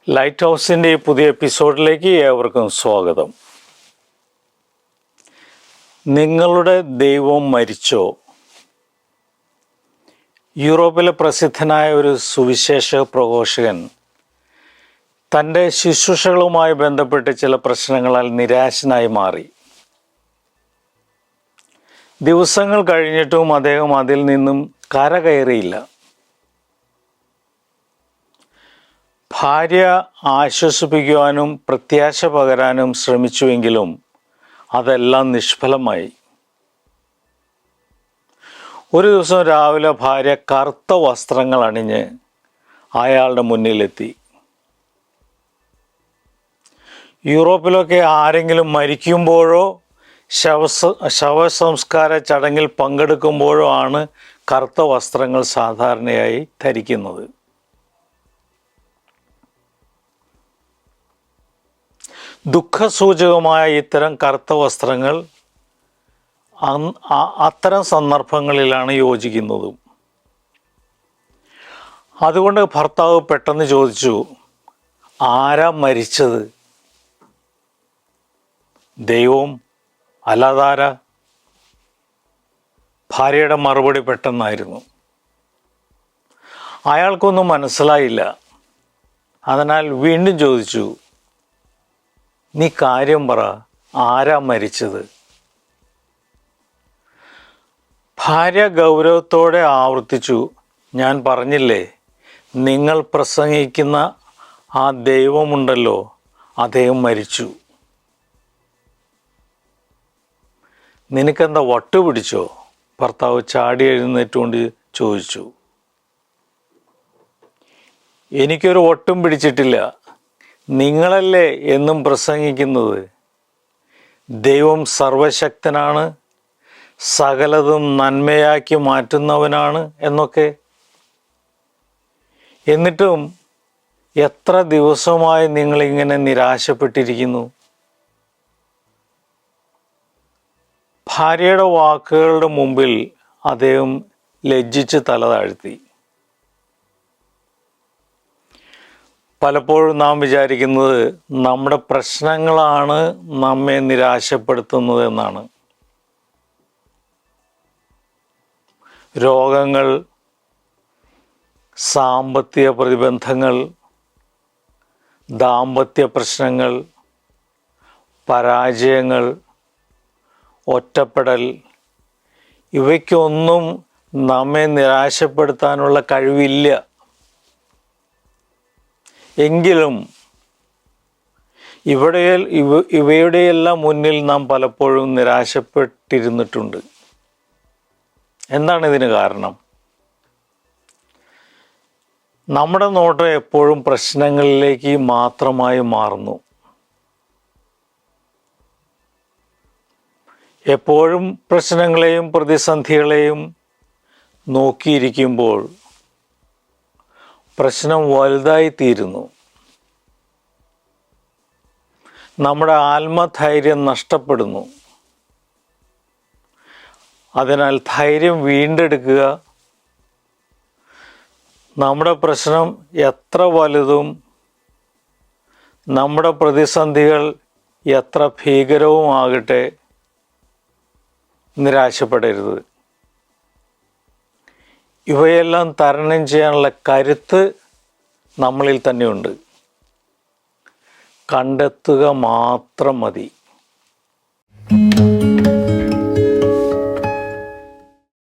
Light ഹൗസിൻ്റെ ഈ പുതിയ എപ്പിസോഡിലേക്ക് ഏവർക്കും സ്വാഗതം. നിങ്ങളുടെ ദൈവം മരിച്ചോ? യൂറോപ്പിലെ പ്രസിദ്ധനായ ഒരു സുവിശേഷ പ്രഘോഷകൻ തൻ്റെ ശുശ്രൂഷകളുമായി ബന്ധപ്പെട്ട് ചില പ്രശ്നങ്ങളാൽ നിരാശനായി മാറി. ദിവസങ്ങൾ കഴിഞ്ഞിട്ടും അദ്ദേഹം അതിൽ നിന്നും കരകയറിയില്ല. ഭാര്യ ആശ്വസിപ്പിക്കുവാനും പ്രത്യാശ പകരാനും ശ്രമിച്ചുവെങ്കിലും അതെല്ലാം നിഷ്ഫലമായി. ഒരു ദിവസം രാവിലെ ഭാര്യ കറുത്ത വസ്ത്രങ്ങൾ അണിഞ്ഞ് അയാളുടെ മുന്നിലെത്തി. യൂറോപ്പിലൊക്കെ ആരെങ്കിലും മരിക്കുമ്പോഴോ ശവസംസ്കാര ചടങ്ങിൽ പങ്കെടുക്കുമ്പോഴോ ആണ് കറുത്ത വസ്ത്രങ്ങൾ സാധാരണയായി ധരിക്കുന്നത്. ദുഃഖസൂചകമായ ഇത്തരം കറുത്ത വസ്ത്രങ്ങൾ അത്തരം സന്ദർഭങ്ങളിലാണ് യോജിക്കുന്നതും. അതുകൊണ്ട് ഭർത്താവ് പെട്ടെന്ന് ചോദിച്ചു, ആരാ മരിച്ചത്? ദൈവം അല്ലാതാരാ? ഭാര്യയുടെ മറുപടി പെട്ടെന്നായിരുന്നു. അയാൾക്കൊന്നും മനസ്സിലായില്ല. അതിനാൽ വീണ്ടും ചോദിച്ചു, നീ കാര്യം പറ, ആരാ മരിച്ചത്? ഭാര്യ ഗൗരവത്തോടെ ആവർത്തിച്ചു, ഞാൻ പറഞ്ഞില്ലേ, നിങ്ങൾ പ്രസംഗിക്കുന്ന ആ ദൈവമുണ്ടല്ലോ, അദ്ദേഹം മരിച്ചു. നിനക്കെന്താ വട്ടുപിടിച്ചോ? ഭർത്താവ് ചാടി എഴുന്നേറ്റുകൊണ്ട് ചോദിച്ചു. എനിക്കൊരു വട്ടും പിടിച്ചിട്ടില്ല. നിങ്ങളല്ലേ എന്നും പ്രസംഗിക്കുന്നത് ദൈവം സർവശക്തനാണ്, സകലതും നന്മയാക്കി മാറ്റുന്നവനാണ് എന്നൊക്കെ. എന്നിട്ടും എത്ര ദിവസമായി നിങ്ങളിങ്ങനെ നിരാശപ്പെട്ടിരിക്കുന്നു? ഭാര്യയുടെ വാക്കുകളുടെ മുമ്പിൽ അദ്ദേഹം ലജ്ജിച്ച് തല താഴ്ത്തി. പലപ്പോഴും നാം വിചാരിക്കുന്നത് നമ്മുടെ പ്രശ്നങ്ങളാണ് നമ്മെ നിരാശപ്പെടുത്തുന്നത് എന്നാണ്. രോഗങ്ങൾ, സാമ്പത്തിക പ്രതിബന്ധങ്ങൾ, ദാമ്പത്യ പ്രശ്നങ്ങൾ, പരാജയങ്ങൾ, ഒറ്റപ്പെടൽ, ഇവയ്ക്കൊന്നും നമ്മെ നിരാശപ്പെടുത്താനുള്ള കഴിവില്ല. എങ്കിലും ഇവയുടെയെല്ലാം മുന്നിൽ നാം പലപ്പോഴും നിരാശപ്പെട്ടിരുന്നിട്ടുണ്ട്. എന്താണ് ഇതിന് കാരണം? നമ്മുടെ നോട്ടം എപ്പോഴും പ്രശ്നങ്ങളിലേക്ക് മാത്രമായി മാറുന്നു. എപ്പോഴും പ്രശ്നങ്ങളെയും പ്രതിസന്ധികളെയും നോക്കിയിരിക്കുമ്പോൾ പ്രശ്നം വലുതായിത്തീരുന്നു. നമ്മുടെ ആത്മധൈര്യം നഷ്ടപ്പെടുന്നു. അതിനാൽ ധൈര്യം വീണ്ടെടുക്കുക. നമ്മുടെ പ്രശ്നം എത്ര വലുതും നമ്മുടെ പ്രതിസന്ധികൾ എത്ര ഭീകരവുമാകട്ടെ, നിരാശപ്പെടരുത്. ഇവയെല്ലാം തരണം ചെയ്യാനുള്ള കരുത്ത് നമ്മളിൽ തന്നെയുണ്ട്. കണ്ടെത്തുക മാത്രം മതി.